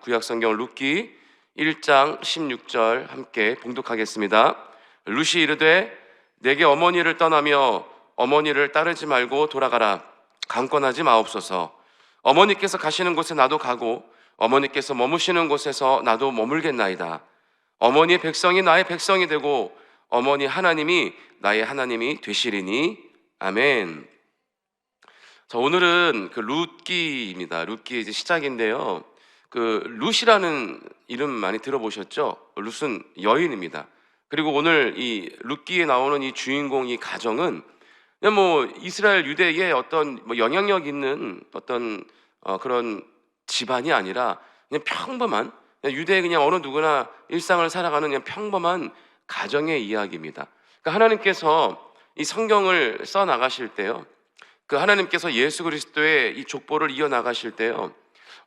구약성경 룻기 1장 16절 함께 봉독하겠습니다. 룻이 이르되 내게 어머니를 떠나며 어머니를 따르지 말고 돌아가라. 강권하지 마옵소서. 어머니께서 가시는 곳에 나도 가고 어머니께서 머무시는 곳에서 나도 머물겠나이다. 어머니의 백성이 나의 백성이 되고 어머니 하나님이 나의 하나님이 되시리니. 아멘. 자, 오늘은 그 룻기입니다. 룻기 이제 시작인데요. 그 룻이라는 이름 많이 들어보셨죠? 룻은 여인입니다. 그리고 오늘 이 룻기에 나오는 이 주인공, 이 가정은 그냥 뭐 이스라엘 유대의 어떤 뭐 영향력 있는 어떤 그런 집안이 아니라 그냥 평범한, 그냥 유대의 그냥 어느 누구나 일상을 살아가는 그냥 평범한 가정의 이야기입니다. 그러니까 하나님께서 이 성경을 써 나가실 때요, 그 하나님께서 예수 그리스도의 이 족보를 이어 나가실 때요,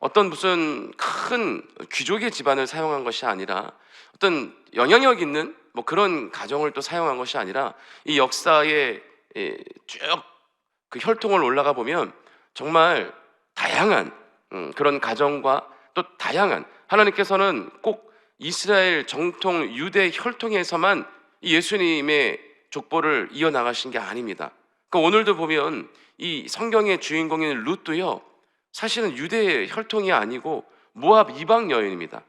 어떤 무슨 큰 귀족의 집안을 사용한 것이 아니라 어떤 영향력 있는 뭐 그런 가정을 또 사용한 것이 아니라 이 역사에 쭉 그 혈통을 올라가 보면 정말 다양한 그런 가정과 또 다양한, 하나님께서는 꼭 이스라엘 정통 유대 혈통에서만 이 예수님의 족보를 이어나가신 게 아닙니다. 그러니까 오늘도 보면 이 성경의 주인공인 룻도요, 사실은 유대 혈통이 아니고 모압 이방 여인입니다.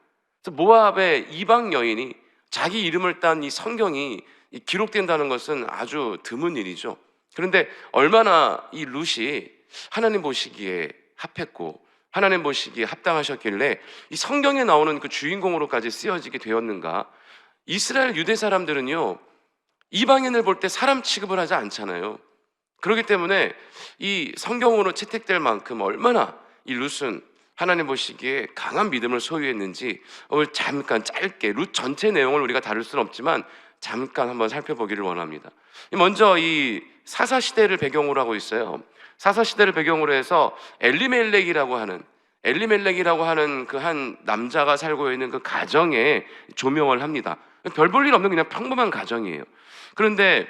그래서 모압의 이방 여인이 자기 이름을 딴 이 성경이 기록된다는 것은 아주 드문 일이죠. 그런데 얼마나 이 룻이 하나님 보시기에 합했고 하나님 보시기에 합당하셨길래 이 성경에 나오는 그 주인공으로까지 쓰여지게 되었는가. 이스라엘 유대 사람들은요, 이방인을 볼 때 사람 취급을 하지 않잖아요. 그렇기 때문에 이 성경으로 채택될 만큼 얼마나 이 룻은 하나님 보시기에 강한 믿음을 소유했는지 오늘 잠깐 짧게 룻 전체 내용을 우리가 다룰 수는 없지만 잠깐 한번 살펴보기를 원합니다. 먼저 이 사사시대를 배경으로 하고 있어요. 사사시대를 배경으로 해서 엘리멜렉이라고 하는 그 한 남자가 살고 있는 그 가정에 조명을 합니다. 별 볼 일 없는 그냥 평범한 가정이에요. 그런데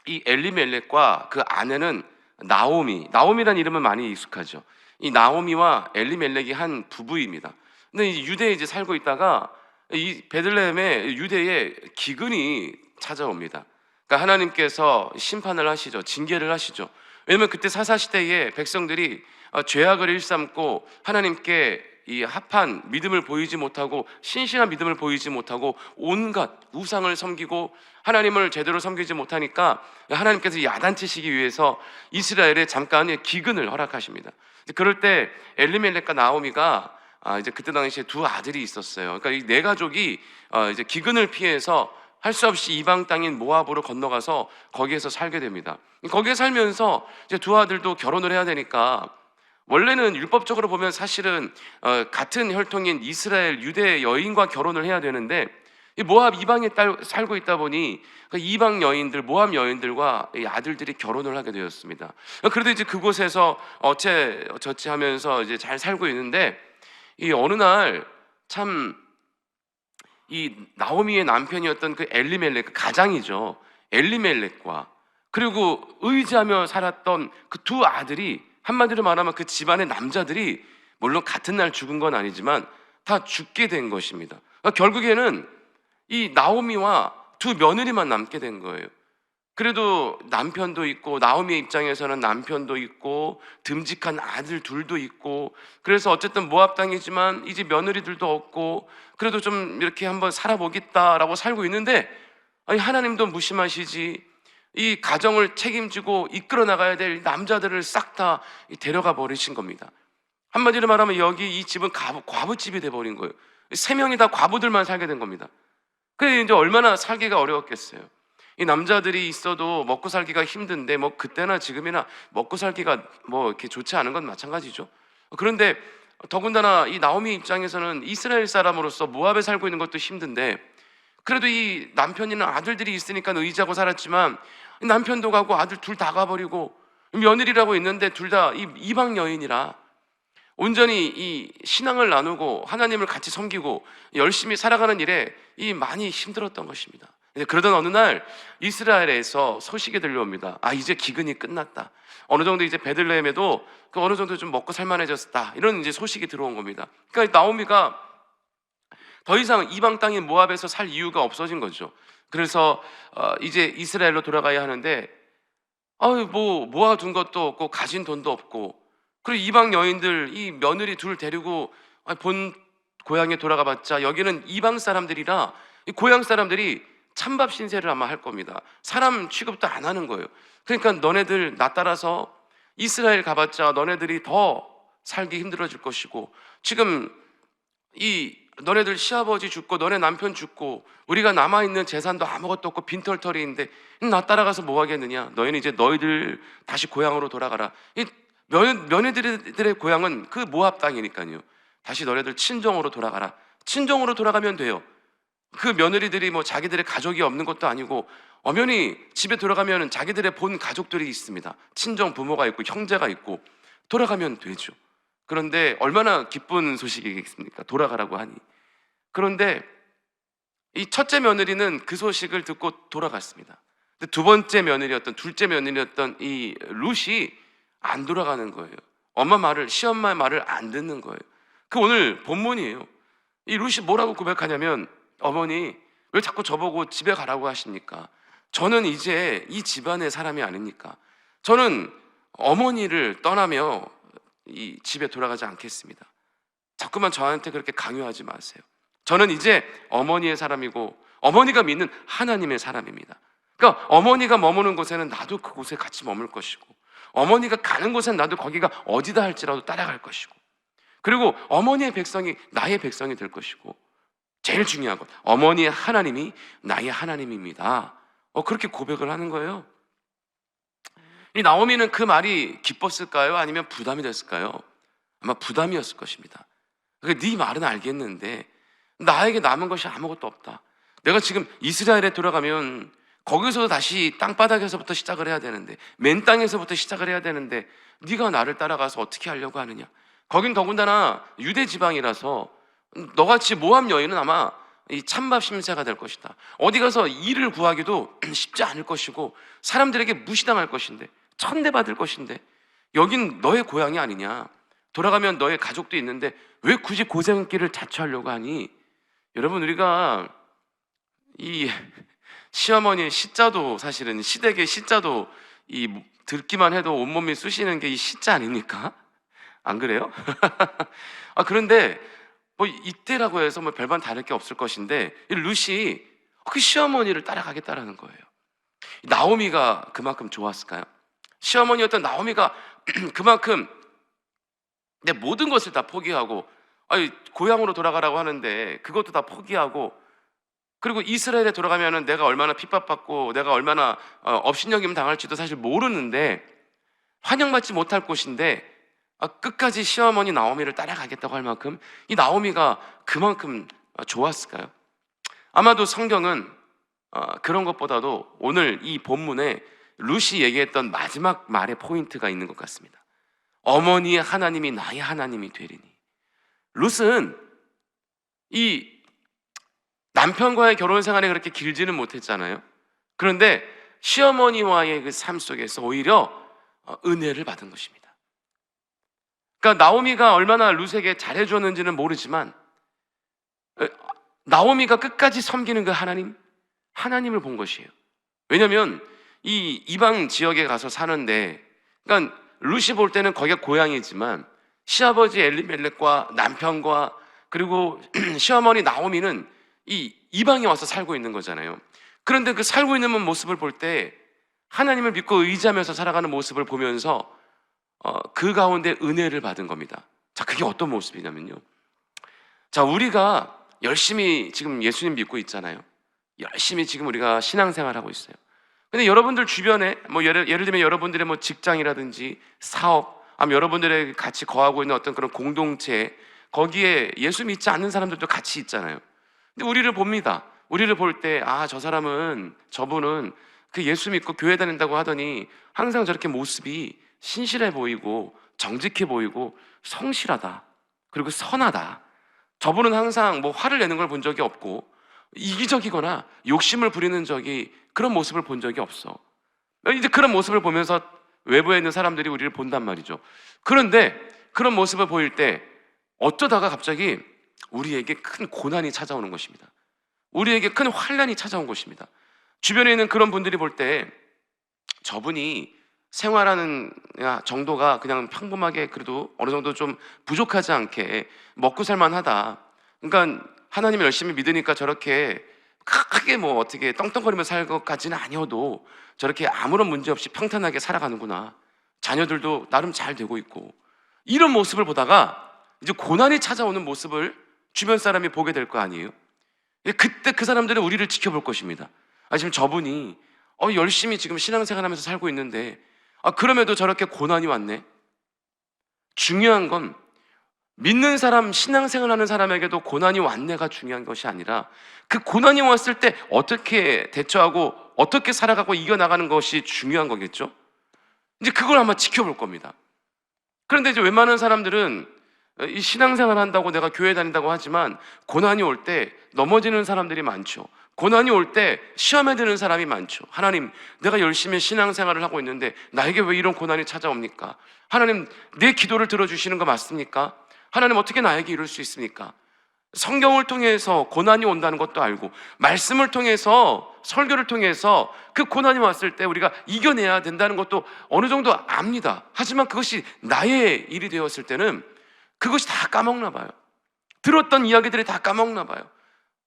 이 엘리멜렉과 그 아내는 나오미라는 이름은 많이 익숙하죠. 이 나오미와 엘리멜렉이 한 부부입니다. 근데 이 유대에 이제 살고 있다가 이 베들레헴에 유대에 기근이 찾아옵니다. 그러니까 하나님께서 심판을 하시죠. 징계를 하시죠. 왜냐면 그때 사사시대에 백성들이 죄악을 일삼고 하나님께 이 합한 믿음을 보이지 못하고 신실한 믿음을 보이지 못하고 온갖 우상을 섬기고 하나님을 제대로 섬기지 못하니까 하나님께서 야단치시기 위해서 이스라엘에 잠깐 기근을 허락하십니다. 그럴 때 엘리멜렉과 나오미가 이제 그때 당시에 두 아들이 있었어요. 그러니까 이 네 가족이 이제 기근을 피해서 할 수 없이 이방 땅인 모압으로 건너가서 거기에서 살게 됩니다. 거기에 살면서 이제 두 아들도 결혼을 해야 되니까, 원래는 율법적으로 보면 사실은 같은 혈통인 이스라엘 유대 여인과 결혼을 해야 되는데 이 모압 이방에 살고 있다 보니 그 이방 여인들, 모압 여인들과 이 아들들이 결혼을 하게 되었습니다. 그래도 이제 그곳에서 어째저째 하면서 이제 잘 살고 있는데, 이 어느 날 참 이 나오미의 남편이었던 그 엘리멜렉, 그 가장이죠, 엘리멜렉과 그리고 의지하며 살았던 그 두 아들이, 한마디로 말하면 그 집안의 남자들이 물론 같은 날 죽은 건 아니지만 다 죽게 된 것입니다. 그러니까 결국에는 이 나오미와 두 며느리만 남게 된 거예요. 그래도 남편도 있고, 나오미의 입장에서는 남편도 있고 듬직한 아들 둘도 있고, 그래서 어쨌든 모압 땅이지만 이제 며느리들도 없고 그래도 좀 이렇게 한번 살아보겠다라고 살고 있는데, 아니 하나님도 무심하시지 이 가정을 책임지고 이끌어 나가야 될 남자들을 싹 다 데려가 버리신 겁니다. 한마디로 말하면 여기 이 집은 과부집이 돼버린 거예요. 세 명이 다 과부들만 살게 된 겁니다. 그래 이제 얼마나 살기가 어려웠겠어요. 이 남자들이 있어도 먹고 살기가 힘든데 뭐 그때나 지금이나 먹고 살기가 뭐 이렇게 좋지 않은 건 마찬가지죠. 그런데 더군다나 이 나오미 입장에서는 이스라엘 사람으로서 모압에 살고 있는 것도 힘든데, 그래도 이 남편이나 아들들이 있으니까 의지하고 살았지만 남편도 가고 아들 둘 다 가버리고 며느리라고 있는데 둘 다 이방 여인이라 온전히 이 신앙을 나누고 하나님을 같이 섬기고 열심히 살아가는 일에 이 많이 힘들었던 것입니다. 이제 그러던 어느 날 이스라엘에서 소식이 들려옵니다. 아, 이제 기근이 끝났다. 어느 정도 이제 베들레헴에도 어느 정도 좀 먹고 살만해졌다. 이런 이제 소식이 들어온 겁니다. 그러니까 나오미가 더 이상 이방 땅인 모압에서 살 이유가 없어진 거죠. 그래서 이제 이스라엘로 돌아가야 하는데, 뭐 모아둔 것도 없고 가진 돈도 없고, 그리고 이방 여인들 이 며느리 둘 데리고 본 고향에 돌아가봤자 여기는 이방 사람들이라 이 고향 사람들이 찬밥 신세를 아마 할 겁니다. 사람 취급도 안 하는 거예요. 그러니까 너네들 나 따라서 이스라엘 가봤자 너네들이 더 살기 힘들어질 것이고, 지금 이 너네들 시아버지 죽고 너네 남편 죽고 우리가 남아있는 재산도 아무것도 없고 빈털터리인데 나 따라가서 뭐 하겠느냐. 너희는 이제 너희들 다시 고향으로 돌아가라. 이 며느리들의 고향은 그 모압 땅이니까요. 다시 너네들 친정으로 돌아가라. 친정으로 돌아가면 돼요. 그 며느리들이 뭐 자기들의 가족이 없는 것도 아니고 엄연히 집에 돌아가면 자기들의 본 가족들이 있습니다. 친정 부모가 있고 형제가 있고 돌아가면 되죠. 그런데 얼마나 기쁜 소식이겠습니까? 돌아가라고 하니. 그런데 이 첫째 며느리는 그 소식을 듣고 돌아갔습니다. 근데 두 번째 며느리였던, 둘째 며느리였던 이 룻이 안 돌아가는 거예요. 엄마 말을, 시엄마의 말을 안 듣는 거예요. 그 오늘 본문이에요. 이 룻이 뭐라고 고백하냐면, 어머니 왜 자꾸 저보고 집에 가라고 하십니까? 저는 이제 이 집안의 사람이 아닙니까? 저는 어머니를 떠나며 이 집에 돌아가지 않겠습니다. 자꾸만 저한테 그렇게 강요하지 마세요. 저는 이제 어머니의 사람이고 어머니가 믿는 하나님의 사람입니다. 그러니까 어머니가 머무는 곳에는 나도 그곳에 같이 머물 것이고, 어머니가 가는 곳엔 나도 거기가 어디다 할지라도 따라갈 것이고, 그리고 어머니의 백성이 나의 백성이 될 것이고, 제일 중요한 것, 어머니의 하나님이 나의 하나님입니다. 그렇게 고백을 하는 거예요. 이 나오미는 그 말이 기뻤을까요? 아니면 부담이 됐을까요? 아마 부담이었을 것입니다. 네 말은 알겠는데 나에게 남은 것이 아무것도 없다. 내가 지금 이스라엘에 돌아가면 거기서 다시 땅바닥에서부터 시작을 해야 되는데, 맨 땅에서부터 시작을 해야 되는데 네가 나를 따라가서 어떻게 하려고 하느냐. 거긴 더군다나 유대 지방이라서 너같이 모압 여인은 아마 이 찬밥 심세가 될 것이다. 어디 가서 일을 구하기도 쉽지 않을 것이고 사람들에게 무시당할 것인데, 천대받을 것인데, 여긴 너의 고향이 아니냐. 돌아가면 너의 가족도 있는데 왜 굳이 고생길을 자처하려고 하니? 여러분, 우리가 이 시어머니의 시자도, 사실은 시댁의 시자도 이 듣기만 해도 온몸이 쑤시는 게 이 시자 아닙니까? 안 그래요? 그런데 뭐 이때라고 해서 뭐 별반 다를 게 없을 것인데, 이 룻이 그 시어머니를 따라가겠다라는 거예요. 나오미가 그만큼 좋았을까요? 시어머니였던 나오미가 그만큼 내 모든 것을 다 포기하고, 고향으로 돌아가라고 하는데 그것도 다 포기하고, 그리고 이스라엘에 돌아가면은 내가 얼마나 핍박받고 내가 얼마나 업신여김 당할지도 사실 모르는데, 환영받지 못할 곳인데 끝까지 시어머니 나오미를 따라가겠다고 할 만큼 이 나오미가 그만큼 좋았을까요? 아마도 성경은 그런 것보다도 오늘 이 본문에 룻이 얘기했던 마지막 말의 포인트가 있는 것 같습니다. 어머니의 하나님이 나의 하나님이 되리니. 룻은 이 남편과의 결혼 생활이 그렇게 길지는 못했잖아요. 그런데 시어머니와의 그 삶 속에서 오히려 은혜를 받은 것입니다. 그러니까 나오미가 얼마나 룻에게 잘해줬는지는 모르지만 나오미가 끝까지 섬기는 그 하나님을 본 것이에요. 왜냐하면 이 이방 지역에 가서 사는데, 그러니까 룻이 볼 때는 거기가 고향이지만 시아버지 엘리멜렉과 남편과 그리고 시어머니 나오미는 이 이방에 와서 살고 있는 거잖아요. 그런데 그 살고 있는 모습을 볼 때 하나님을 믿고 의지하면서 살아가는 모습을 보면서 그 가운데 은혜를 받은 겁니다. 자, 그게 어떤 모습이냐면요, 자, 우리가 열심히 지금 예수님 믿고 있잖아요. 열심히 지금 우리가 신앙생활하고 있어요. 근데 여러분들 주변에 뭐 예를 들면 여러분들의 뭐 직장이라든지 사업, 여러분들의 같이 거하고 있는 어떤 그런 공동체, 거기에 예수 믿지 않는 사람들도 같이 있잖아요. 근데 우리를 봅니다. 우리를 볼 때, 저 사람은, 저분은 그 예수 믿고 교회 다닌다고 하더니 항상 저렇게 모습이 신실해 보이고 정직해 보이고 성실하다, 그리고 선하다. 저분은 항상 뭐 화를 내는 걸 본 적이 없고 이기적이거나 욕심을 부리는 적이, 그런 모습을 본 적이 없어. 이제 그런 모습을 보면서 외부에 있는 사람들이 우리를 본단 말이죠. 그런데 그런 모습을 보일 때 어쩌다가 갑자기 우리에게 큰 고난이 찾아오는 것입니다. 우리에게 큰 환난이 찾아온 것입니다. 주변에 있는 그런 분들이 볼 때 저분이 생활하는 정도가 그냥 평범하게, 그래도 어느 정도 좀 부족하지 않게 먹고 살만하다. 그러니까 하나님을 열심히 믿으니까 저렇게 크게 뭐 어떻게 떵떵거리며 살 것까지는 아니어도 저렇게 아무런 문제 없이 평탄하게 살아가는구나. 자녀들도 나름 잘 되고 있고. 이런 모습을 보다가 이제 고난이 찾아오는 모습을 주변 사람이 보게 될 거 아니에요? 그때 그 사람들은 우리를 지켜볼 것입니다. 지금 저분이 열심히 지금 신앙생활하면서 살고 있는데 그럼에도 저렇게 고난이 왔네. 중요한 건 믿는 사람, 신앙생활하는 사람에게도 고난이 왔네가 중요한 것이 아니라 그 고난이 왔을 때 어떻게 대처하고 어떻게 살아가고 이겨나가는 것이 중요한 거겠죠. 이제 그걸 아마 지켜볼 겁니다. 그런데 이제 웬만한 사람들은 이 신앙생활 한다고 내가 교회 다닌다고 하지만 고난이 올 때 넘어지는 사람들이 많죠. 고난이 올 때 시험에 드는 사람이 많죠. 하나님, 내가 열심히 신앙생활을 하고 있는데 나에게 왜 이런 고난이 찾아옵니까? 하나님, 내 기도를 들어주시는 거 맞습니까? 하나님, 어떻게 나에게 이럴 수 있습니까? 성경을 통해서 고난이 온다는 것도 알고, 말씀을 통해서, 설교를 통해서 그 고난이 왔을 때 우리가 이겨내야 된다는 것도 어느 정도 압니다. 하지만 그것이 나의 일이 되었을 때는 그것이 다 까먹나 봐요. 들었던 이야기들이 다 까먹나 봐요.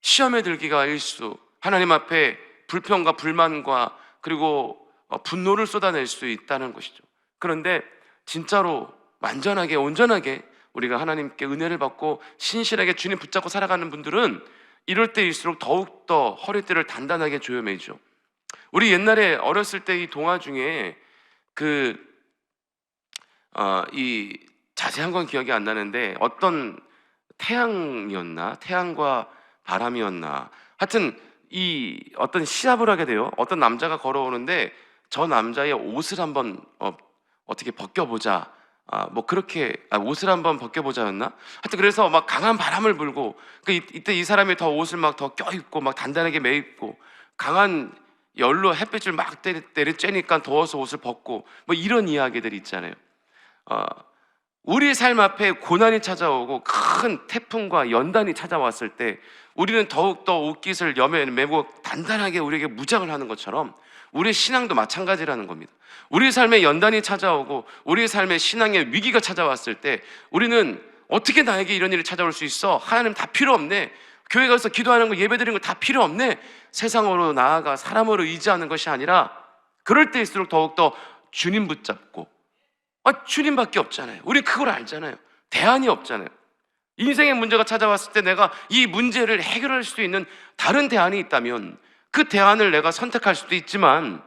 시험에 들기가 일수, 하나님 앞에 불평과 불만과 그리고 분노를 쏟아낼 수 있다는 것이죠. 그런데 진짜로 완전하게, 온전하게 우리가 하나님께 은혜를 받고 신실하게 주님 붙잡고 살아가는 분들은 이럴 때일수록 더욱더 허리띠를 단단하게 조여매죠. 우리 옛날에 어렸을 때 이 동화 중에 이 자세한 건 기억이 안 나는데 어떤 태양이었나? 태양과 바람이었나? 하여튼 이 어떤 시합을 하게 돼요. 어떤 남자가 걸어오는데 저 남자의 옷을 한번 어떻게 벗겨보자. 뭐 그렇게 옷을 한번 벗겨보자였나? 하여튼 그래서 막 강한 바람을 불고 이때 이 사람이 더 옷을 막 더 껴입고 막 단단하게 매입고 강한 열로 햇빛을 막 때려쬐니까 더워서 옷을 벗고 뭐 이런 이야기들이 있잖아요. 우리 삶 앞에 고난이 찾아오고 큰 태풍과 연단이 찾아왔을 때 우리는 더욱더 옷깃을 매고 단단하게 우리에게 무장을 하는 것처럼 우리의 신앙도 마찬가지라는 겁니다. 우리 삶에 연단이 찾아오고 우리 삶에 신앙의 위기가 찾아왔을 때 우리는 어떻게 나에게 이런 일이 찾아올 수 있어? 하나님 다 필요 없네. 교회 가서 기도하는 거, 예배 드리는 거 다 필요 없네. 세상으로 나아가 사람으로 의지하는 것이 아니라 그럴 때일수록 더욱더 주님 붙잡고 주님밖에 없잖아요. 우리 그걸 알잖아요. 대안이 없잖아요. 인생의 문제가 찾아왔을 때 내가 이 문제를 해결할 수 있는 다른 대안이 있다면 그 대안을 내가 선택할 수도 있지만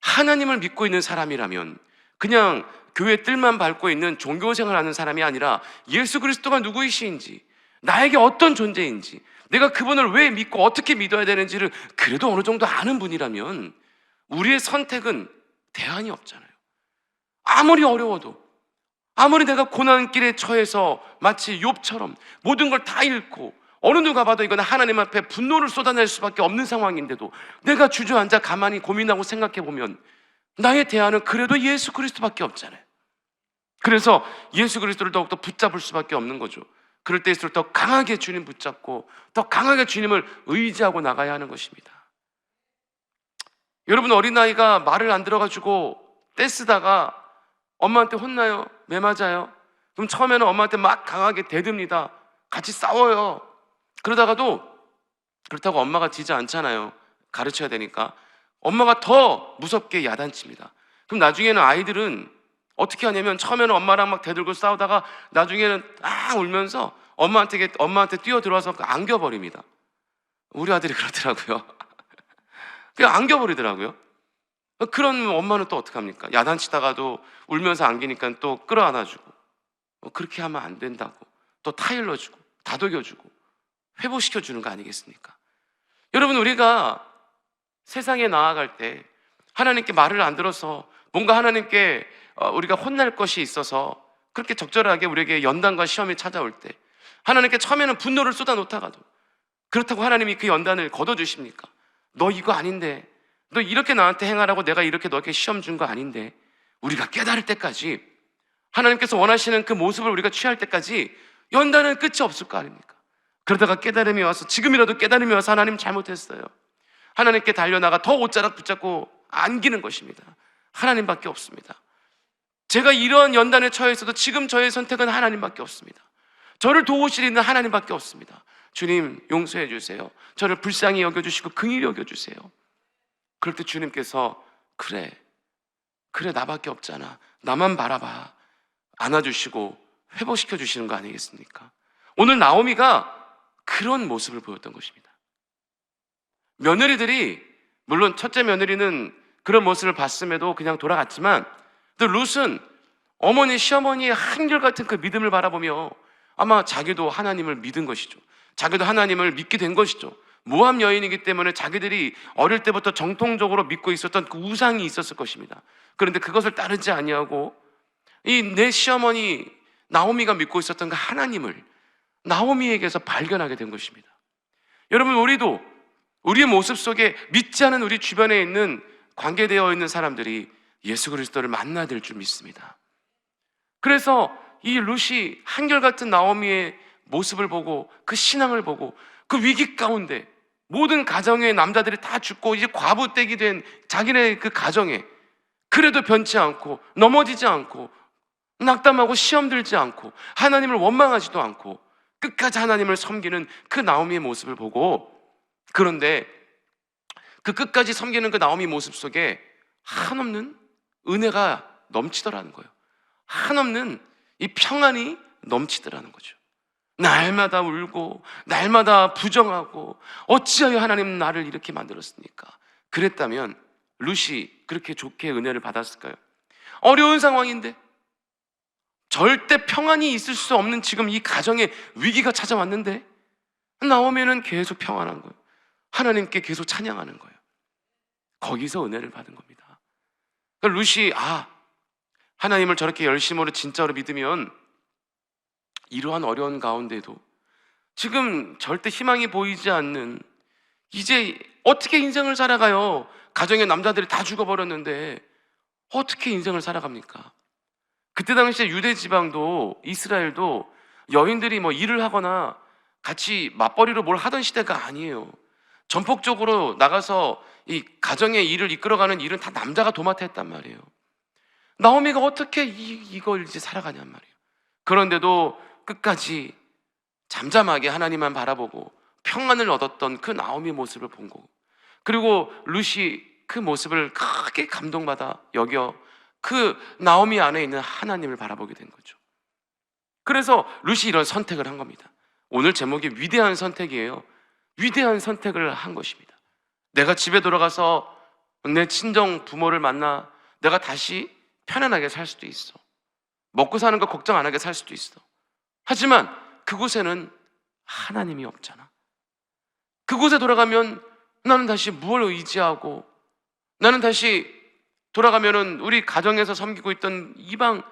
하나님을 믿고 있는 사람이라면 그냥 교회 뜰만 밟고 있는 종교생활하는 사람이 아니라 예수 그리스도가 누구이신지, 나에게 어떤 존재인지, 내가 그분을 왜 믿고 어떻게 믿어야 되는지를 그래도 어느 정도 아는 분이라면 우리의 선택은 대안이 없잖아요. 아무리 어려워도, 아무리 내가 고난길에 처해서 마치 욥처럼 모든 걸 다 잃고 어느 누가 봐도 이건 하나님 앞에 분노를 쏟아낼 수밖에 없는 상황인데도 내가 주저앉아 가만히 고민하고 생각해보면 나의 대안은 그래도 예수 그리스도밖에 없잖아요. 그래서 예수 그리스도를 더욱더 붙잡을 수밖에 없는 거죠. 그럴 때일수록 더 강하게 주님 붙잡고 더 강하게 주님을 의지하고 나가야 하는 것입니다. 여러분, 어린아이가 말을 안 들어가지고 떼쓰다가 엄마한테 혼나요? 매 맞아요? 그럼 처음에는 엄마한테 막 강하게 대듭니다. 같이 싸워요. 그러다가도 그렇다고 엄마가 지지 않잖아요. 가르쳐야 되니까. 엄마가 더 무섭게 야단칩니다. 그럼 나중에는 아이들은 어떻게 하냐면 처음에는 엄마랑 막 대들고 싸우다가 나중에는 울면서 엄마한테 뛰어들어와서 안겨버립니다. 우리 아들이 그러더라고요. 그냥 안겨버리더라고요. 그런 엄마는 또 어떡합니까? 야단치다가도 울면서 안기니까 또 끌어안아주고 그렇게 하면 안 된다고 또 타일러주고 다독여주고 회복시켜주는 거 아니겠습니까? 여러분, 우리가 세상에 나아갈 때 하나님께 말을 안 들어서 뭔가 하나님께 우리가 혼날 것이 있어서 그렇게 적절하게 우리에게 연단과 시험이 찾아올 때 하나님께 처음에는 분노를 쏟아놓다가도 그렇다고 하나님이 그 연단을 거둬주십니까? 너 이거 아닌데, 너 이렇게 나한테 행하라고 내가 이렇게 너에게 시험 준 거 아닌데. 우리가 깨달을 때까지, 하나님께서 원하시는 그 모습을 우리가 취할 때까지 연단은 끝이 없을 거 아닙니까? 그러다가 깨달음이 와서, 지금이라도 깨달음이 와서 하나님 잘못했어요, 하나님께 달려나가 더 옷자락 붙잡고 안기는 것입니다. 하나님밖에 없습니다. 제가 이러한 연단에 처해 있어도 지금 저의 선택은 하나님밖에 없습니다. 저를 도우실 있는 하나님밖에 없습니다. 주님 용서해 주세요. 저를 불쌍히 여겨주시고 긍휼히 여겨주세요. 그럴 때 주님께서 그래 나밖에 없잖아, 나만 바라봐, 안아주시고 회복시켜 주시는 거 아니겠습니까? 오늘 나오미가 그런 모습을 보였던 것입니다. 며느리들이, 물론 첫째 며느리는 그런 모습을 봤음에도 그냥 돌아갔지만, 또 룻은 어머니, 시어머니의 한결같은 그 믿음을 바라보며 아마 자기도 하나님을 믿은 것이죠. 자기도 하나님을 믿게 된 것이죠. 모함 여인이기 때문에 자기들이 어릴 때부터 정통적으로 믿고 있었던 그 우상이 있었을 것입니다. 그런데 그것을 따르지 아니하고 이 내 시어머니 나오미가 믿고 있었던 그 하나님을 나오미에게서 발견하게 된 것입니다. 여러분, 우리도 우리의 모습 속에 믿지 않은 우리 주변에 있는 관계되어 있는 사람들이 예수 그리스도를 만나야 될 줄 믿습니다. 그래서 이 룻이 한결같은 나오미의 모습을 보고, 그 신앙을 보고, 그 위기 가운데 모든 가정의 남자들이 다 죽고 이제 과부떼기 된 자기네 그 가정에 그래도 변치 않고 넘어지지 않고 낙담하고 시험 들지 않고 하나님을 원망하지도 않고 끝까지 하나님을 섬기는 그 나오미의 모습을 보고, 그런데 그 끝까지 섬기는 그 나오미 모습 속에 한없는 은혜가 넘치더라는 거예요. 한없는 이 평안이 넘치더라는 거죠. 날마다 울고 날마다 부정하고 어찌하여 하나님은 나를 이렇게 만들었습니까? 그랬다면 룻이 그렇게 좋게 은혜를 받았을까요? 어려운 상황인데, 절대 평안이 있을 수 없는 지금 이 가정에 위기가 찾아왔는데 나오면은 계속 평안한 거예요. 하나님께 계속 찬양하는 거예요. 거기서 은혜를 받은 겁니다. 그러니까 룻이 하나님을 저렇게 열심으로 진짜로 믿으면 이러한 어려운 가운데도 지금 절대 희망이 보이지 않는, 이제 어떻게 인생을 살아가요? 가정의 남자들이 다 죽어버렸는데 어떻게 인생을 살아갑니까? 그때 당시에 유대 지방도, 이스라엘도 여인들이 뭐 일을 하거나 같이 맞벌이로 뭘 하던 시대가 아니에요. 전폭적으로 나가서 이 가정의 일을 이끌어가는 일은 다 남자가 도맡아 했단 말이에요. 나오미가 어떻게 이걸 이제 살아가냔 말이에요. 그런데도 끝까지 잠잠하게 하나님만 바라보고 평안을 얻었던 그 나오미의 모습을 본 거고, 그리고 룻이 그 모습을 크게 감동받아 여겨 그 나오미 안에 있는 하나님을 바라보게 된 거죠. 그래서 룻이 이런 선택을 한 겁니다. 오늘 제목이 위대한 선택이에요. 위대한 선택을 한 것입니다. 내가 집에 돌아가서 내 친정 부모를 만나 내가 다시 편안하게 살 수도 있어. 먹고 사는 거 걱정 안 하게 살 수도 있어. 하지만 그곳에는 하나님이 없잖아. 그곳에 돌아가면 나는 다시 무엇을 의지하고, 나는 다시 돌아가면은 우리 가정에서 섬기고 있던 이방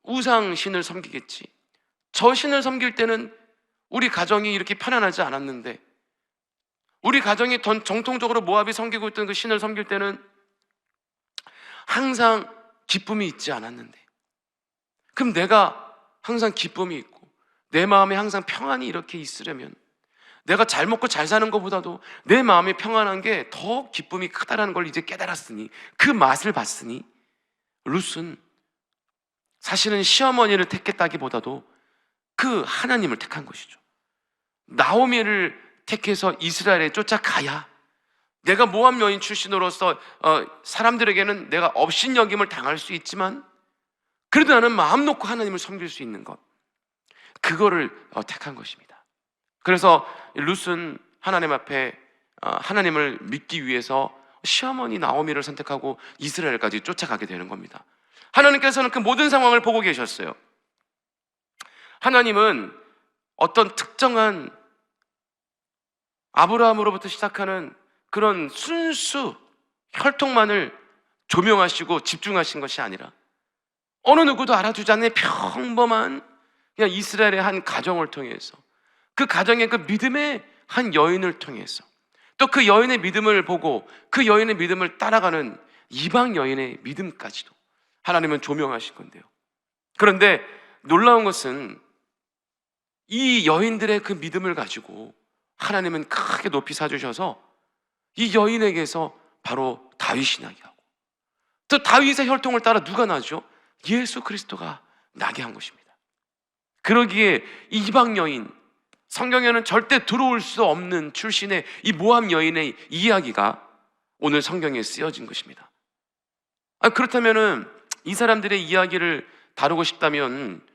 우상 신을 섬기겠지. 저 신을 섬길 때는 우리 가정이 이렇게 편안하지 않았는데, 우리 가정이 정통적으로 모압이 섬기고 있던 그 신을 섬길 때는 항상 기쁨이 있지 않았는데, 그럼 내가 항상 기쁨이 있고 내 마음에 항상 평안이 이렇게 있으려면, 내가 잘 먹고 잘 사는 것보다도 내 마음이 평안한 게 더 기쁨이 크다라는 걸 이제 깨달았으니, 그 맛을 봤으니 룻은 사실은 시어머니를 택했다기보다도 그 하나님을 택한 것이죠. 나오미를 택해서 이스라엘에 쫓아가야 내가 모함 여인 출신으로서 사람들에게는 내가 업신여김을 당할 수 있지만 그래도 나는 마음 놓고 하나님을 섬길 수 있는 것, 그거를 택한 것입니다. 그래서 룻은 하나님 앞에 하나님을 믿기 위해서 시어머니 나오미를 선택하고 이스라엘까지 쫓아가게 되는 겁니다. 하나님께서는 그 모든 상황을 보고 계셨어요. 하나님은 어떤 특정한 아브라함으로부터 시작하는 그런 순수 혈통만을 조명하시고 집중하신 것이 아니라 어느 누구도 알아주지 않는 평범한 그냥 이스라엘의 한 가정을 통해서 그 가정의 그 믿음의 한 여인을 통해서, 또 그 여인의 믿음을 보고 그 여인의 믿음을 따라가는 이방 여인의 믿음까지도 하나님은 조명하신 건데요. 그런데 놀라운 것은 이 여인들의 그 믿음을 가지고 하나님은 크게 높이 사주셔서 이 여인에게서 바로 다윗이 나게 하고, 또 다윗의 혈통을 따라 누가 나죠? 예수 그리스도가 나게 한 것입니다. 그러기에 이방 여인, 성경에는 절대 들어올 수 없는 출신의 이 모함 여인의 이야기가 오늘 성경에 쓰여진 것입니다. 그렇다면은 이 사람들의 이야기를 다루고 싶다면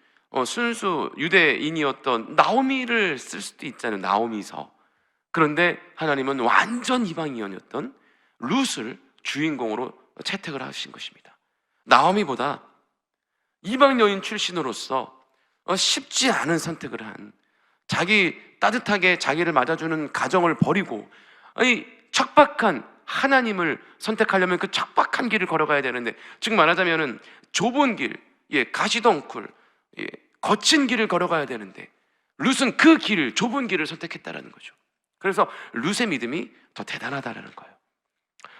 순수 유대인이었던 나오미를 쓸 수도 있잖아요. 나오미서. 그런데 하나님은 완전 이방인이었던 룻을 주인공으로 채택을 하신 것입니다. 나오미보다 이방 여인 출신으로서 쉽지 않은 선택을 한, 자기 따뜻하게 자기를 맞아주는 가정을 버리고 척박한 하나님을 선택하려면 그 척박한 길을 걸어가야 되는데, 즉 말하자면은 좁은 길, 가시덩굴, 거친 길을 걸어가야 되는데 룻은 그 길을, 좁은 길을 선택했다라는 거죠. 그래서 룻의 믿음이 더 대단하다라는 거예요.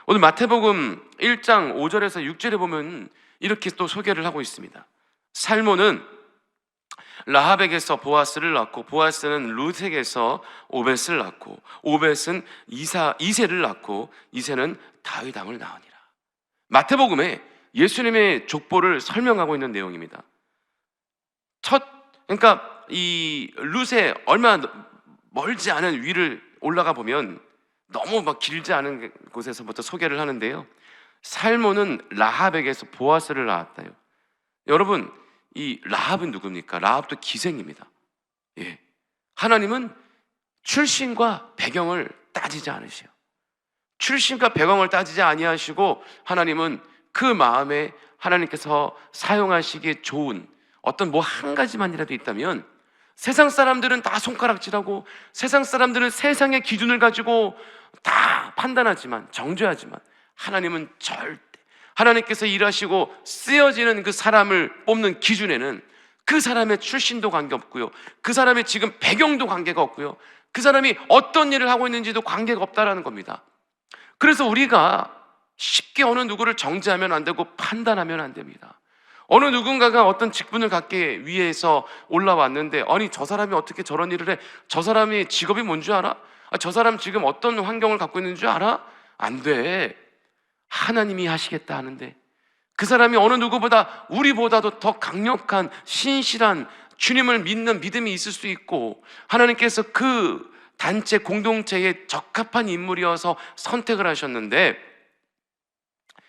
오늘 마태복음 1장 5절에서 6절에 보면 이렇게 또 소개를 하고 있습니다. 살몬은 라합에게서 보아스를 낳고, 보아스는 룻에게서 오벳을 낳고, 오벳은 이새를 낳고, 이새는 다윗 왕을 낳으니라. 마태복음에 예수님의 족보를 설명하고 있는 내용입니다. 그러니까 이 룻의 얼마 멀지 않은 위를 올라가 보면 너무 막 길지 않은 곳에서부터 소개를 하는데요. 살몬은 라합에게서 보아스를 낳았다요. 여러분, 이 라합은 누굽니까? 라합도 기생입니다. 하나님은 출신과 배경을 따지지 않으시오. 출신과 배경을 따지지 아니하시고 하나님은 그 마음에 하나님께서 사용하시기에 좋은 어떤 한 가지만이라도 있다면, 세상 사람들은 다 손가락질하고 세상 사람들은 세상의 기준을 가지고 다 판단하지만, 정죄하지만, 하나님은 절대, 하나님께서 일하시고 쓰여지는 그 사람을 뽑는 기준에는 그 사람의 출신도 관계없고요, 그 사람의 지금 배경도 관계가 없고요, 그 사람이 어떤 일을 하고 있는지도 관계가 없다라는 겁니다. 그래서 우리가 쉽게 어느 누구를 정죄하면 안 되고 판단하면 안 됩니다. 어느 누군가가 어떤 직분을 갖기 위해서 올라왔는데, 아니 저 사람이 어떻게 저런 일을 해? 저 사람이 직업이 뭔지 알아? 저 사람 지금 어떤 환경을 갖고 있는 줄 알아? 안 돼. 하나님이 하시겠다 하는데 그 사람이 어느 누구보다, 우리보다도 더 강력한 신실한 주님을 믿는 믿음이 있을 수 있고, 하나님께서 그 단체 공동체에 적합한 인물이어서 선택을 하셨는데,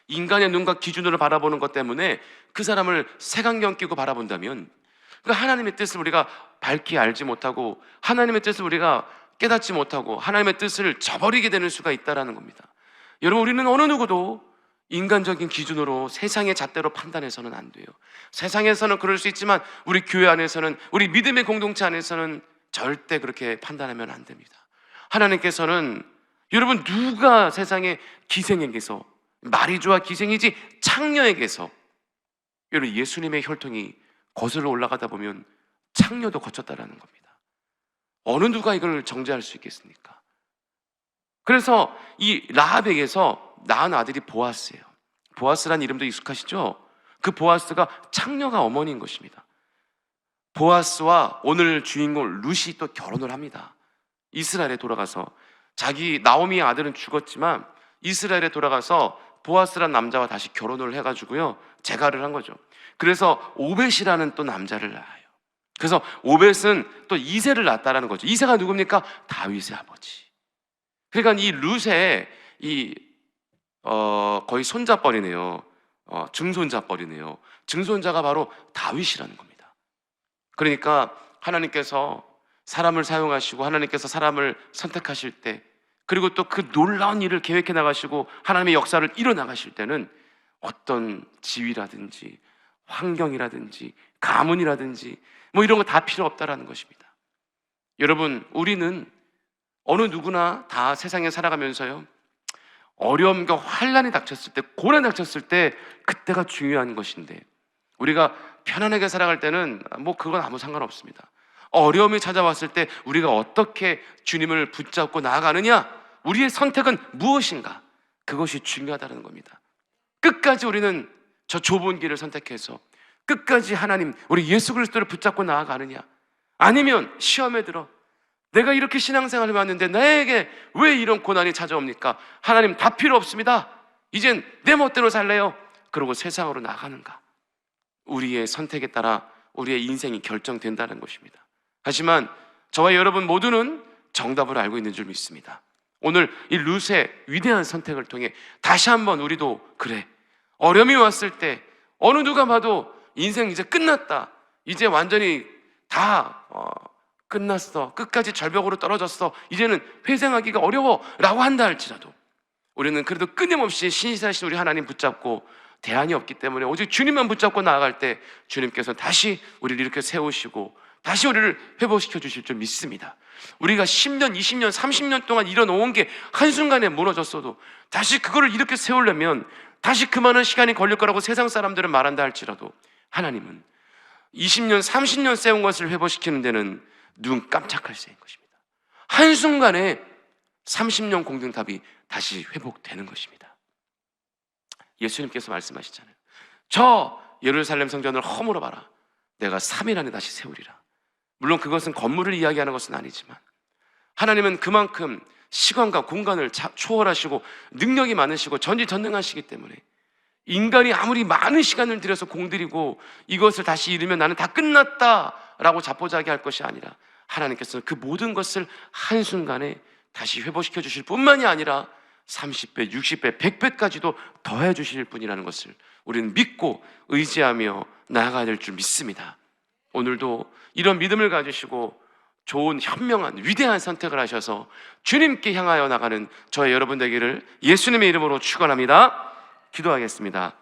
인간의 눈과 기준으로 바라보는 것 때문에 그 사람을 색안경 끼고 바라본다면, 그러니까 하나님의 뜻을 우리가 밝히 알지 못하고 하나님의 뜻을 우리가 깨닫지 못하고 하나님의 뜻을 저버리게 되는 수가 있다는 겁니다. 여러분, 우리는 어느 누구도 인간적인 기준으로 세상의 잣대로 판단해서는 안 돼요. 세상에서는 그럴 수 있지만 우리 교회 안에서는, 우리 믿음의 공동체 안에서는 절대 그렇게 판단하면 안 됩니다. 하나님께서는, 여러분, 누가 세상의 기생에게서, 마리주와 기생이지 창녀에게서, 여러분 예수님의 혈통이 거슬러 올라가다 보면 창녀도 거쳤다라는 겁니다. 어느 누가 이걸 정죄할 수 있겠습니까? 그래서 이 라합에게서 낳은 아들이 보아스예요. 보아스란 이름도 익숙하시죠? 그 보아스가 창녀가 어머니인 것입니다. 보아스와 오늘 주인공 룻이 또 결혼을 합니다. 이스라엘에 돌아가서, 자기 나오미의 아들은 죽었지만 이스라엘에 돌아가서 보아스란 남자와 다시 결혼을 해가지고요, 재가를 한 거죠. 그래서 오벳이라는 또 남자를 낳아요. 그래서 오벳은 또 이새를 낳았다라는 거죠. 이새가 누굽니까? 다윗의 아버지. 그러니까 이 룻의 거의 손자뻘이네요. 증손자뻘이네요. 증손자가 바로 다윗이라는 겁니다. 그러니까 하나님께서 사람을 사용하시고 하나님께서 사람을 선택하실 때, 그리고 또 그 놀라운 일을 계획해 나가시고 하나님의 역사를 이뤄 나가실 때는 어떤 지위라든지 환경이라든지 가문이라든지 이런 거 다 필요 없다라는 것입니다. 여러분, 우리는 어느 누구나 다 세상에 살아가면서요, 어려움과 환난이 닥쳤을 때, 고난이 닥쳤을 때, 그때가 중요한 것인데, 우리가 편안하게 살아갈 때는 그건 아무 상관없습니다. 어려움이 찾아왔을 때 우리가 어떻게 주님을 붙잡고 나아가느냐, 우리의 선택은 무엇인가, 그것이 중요하다는 겁니다. 끝까지 우리는 저 좁은 길을 선택해서 끝까지 하나님, 우리 예수 그리스도를 붙잡고 나아가느냐, 아니면 시험에 들어 내가 이렇게 신앙생활을 해왔는데 나에게 왜 이런 고난이 찾아옵니까? 하나님 다 필요 없습니다, 이젠 내 멋대로 살래요, 그러고 세상으로 나가는가. 우리의 선택에 따라 우리의 인생이 결정된다는 것입니다. 하지만 저와 여러분 모두는 정답을 알고 있는 줄 믿습니다. 오늘 이 룻의 위대한 선택을 통해 다시 한번 우리도, 그래, 어려움이 왔을 때 어느 누가 봐도 인생 이제 끝났다, 이제 완전히 다 끝났어, 끝까지 절벽으로 떨어졌어, 이제는 회생하기가 어려워 라고 한다 할지라도 우리는 그래도 끊임없이 신실하신 우리 하나님 붙잡고, 대안이 없기 때문에 오직 주님만 붙잡고 나아갈 때 주님께서 다시 우리를 이렇게 세우시고 다시 우리를 회복시켜 주실 줄 믿습니다. 우리가 10년, 20년, 30년 동안 일어놓은 게 한순간에 무너졌어도 다시 그거를 이렇게 세우려면 다시 그 많은 시간이 걸릴 거라고 세상 사람들은 말한다 할지라도 하나님은 20년, 30년 세운 것을 회복시키는 데는 눈 깜짝할 새인 것입니다. 한순간에 30년 공든탑이 다시 회복되는 것입니다. 예수님께서 말씀하시잖아요. 저 예루살렘 성전을 허물어 봐라, 내가 3일 안에 다시 세우리라. 물론 그것은 건물을 이야기하는 것은 아니지만 하나님은 그만큼 시간과 공간을 초월하시고 능력이 많으시고 전지전능하시기 때문에 인간이 아무리 많은 시간을 들여서 공들이고 이것을 다시 이루면 나는 다 끝났다라고 자포자기 할 것이 아니라 하나님께서는 그 모든 것을 한순간에 다시 회복시켜 주실 뿐만이 아니라 30배, 60배, 100배까지도 더해 주실 분이라는 것을 우리는 믿고 의지하며 나아가야 될 줄 믿습니다. 오늘도 이런 믿음을 가지시고 좋은 현명한 위대한 선택을 하셔서 주님께 향하여 나가는 저의 여러분 되기를 예수님의 이름으로 축원합니다. 기도하겠습니다.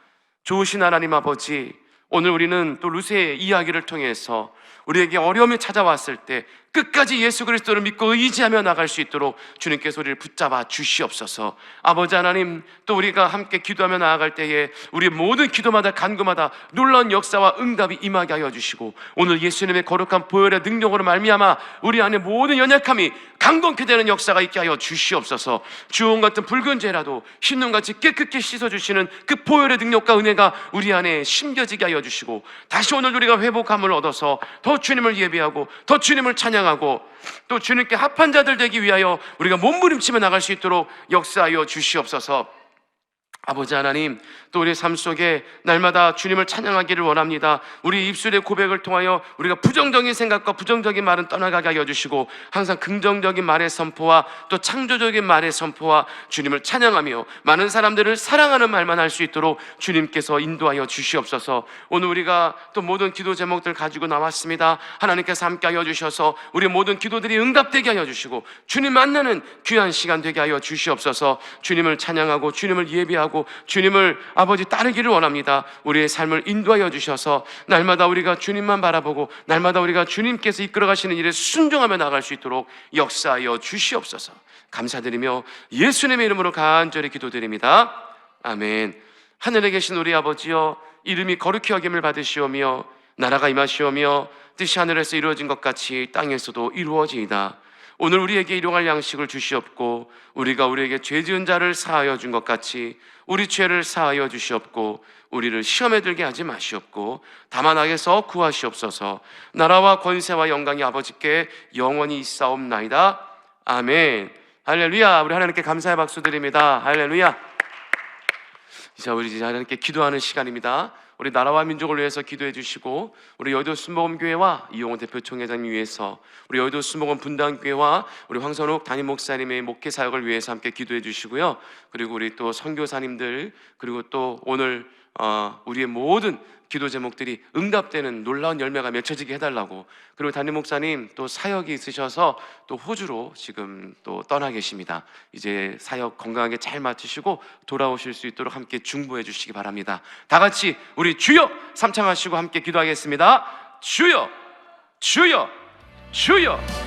좋으신 하나님 아버지, 오늘 우리는 또 룻의 이야기를 통해서 우리에게 어려움이 찾아왔을 때 끝까지 예수 그리스도를 믿고 의지하며 나갈 수 있도록 주님께서 우리를 붙잡아 주시옵소서. 아버지 하나님, 또 우리가 함께 기도하며 나아갈 때에 우리의 모든 기도마다 간구마다 놀라운 역사와 응답이 임하게 하여 주시고 오늘 예수님의 거룩한 보혈의 능력으로 말미암아 우리 안에 모든 연약함이 강건케 되는 역사가 있게 하여 주시옵소서. 주홍 같은 붉은 죄라도 흰눈같이 깨끗게 씻어주시는 그 보혈의 능력과 은혜가 우리 안에 심겨지게 하여 주시고 다시 오늘 우리가 회복함을 얻어서 더 주님을 예배하고 더 주님을 찬양하고 또 주님께 합한 자들 되기 위하여 우리가 몸부림치며 나갈 수 있도록 역사하여 주시옵소서. 아버지 하나님, 또 우리의 삶 속에 날마다 주님을 찬양하기를 원합니다. 우리 입술의 고백을 통하여 우리가 부정적인 생각과 부정적인 말은 떠나가게 하여 주시고 항상 긍정적인 말의 선포와 또 창조적인 말의 선포와 주님을 찬양하며 많은 사람들을 사랑하는 말만 할 수 있도록 주님께서 인도하여 주시옵소서. 오늘 우리가 또 모든 기도 제목들 가지고 나왔습니다. 하나님께서 함께 하여 주셔서 우리 모든 기도들이 응답되게 하여 주시고 주님 만나는 귀한 시간 되게 하여 주시옵소서. 주님을 찬양하고 주님을 예배하고 주님을 아버지 따르기를 원합니다. 우리의 삶을 인도하여 주셔서 날마다 우리가 주님만 바라보고 날마다 우리가 주님께서 이끌어 가시는 일에 순종하며 나갈 수 있도록 역사하여 주시옵소서. 감사드리며 예수님의 이름으로 간절히 기도드립니다. 아멘. 하늘에 계신 우리 아버지여, 이름이 거룩히 여김을 받으시오며 나라가 임하시오며 뜻이 하늘에서 이루어진 것 같이 땅에서도 이루어지이다. 오늘 우리에게 일용할 양식을 주시옵고 우리가 우리에게 죄 지은 자를 사하여 준 것 같이 우리 죄를 사하여 주시옵고 우리를 시험에 들게 하지 마시옵고 다만 악에서 구하시옵소서. 나라와 권세와 영광이 아버지께 영원히 있사옵나이다. 아멘. 할렐루야. 우리 하나님께 감사의 박수 드립니다. 할렐루야. 자, 우리 이제 하나님께 기도하는 시간입니다. 우리 나라와 민족을 위해서 기도해 주시고 우리 여의도 순복음교회와 이용호 대표 총회장님 위해서 우리 여의도 순복음 분당교회와 우리 황선욱 담임 목사님의 목회 사역을 위해서 함께 기도해 주시고요. 그리고 우리 또 선교사님들 그리고 또 오늘 우리의 모든 기도 제목들이 응답되는 놀라운 열매가 맺혀지게 해달라고. 그리고 담임 목사님 또 사역이 있으셔서 또 호주로 지금 또 떠나 계십니다. 이제 사역 건강하게 잘 마치시고 돌아오실 수 있도록 함께 중보해 주시기 바랍니다. 다 같이 우리 주여 삼창하시고 함께 기도하겠습니다. 주여, 주여, 주여.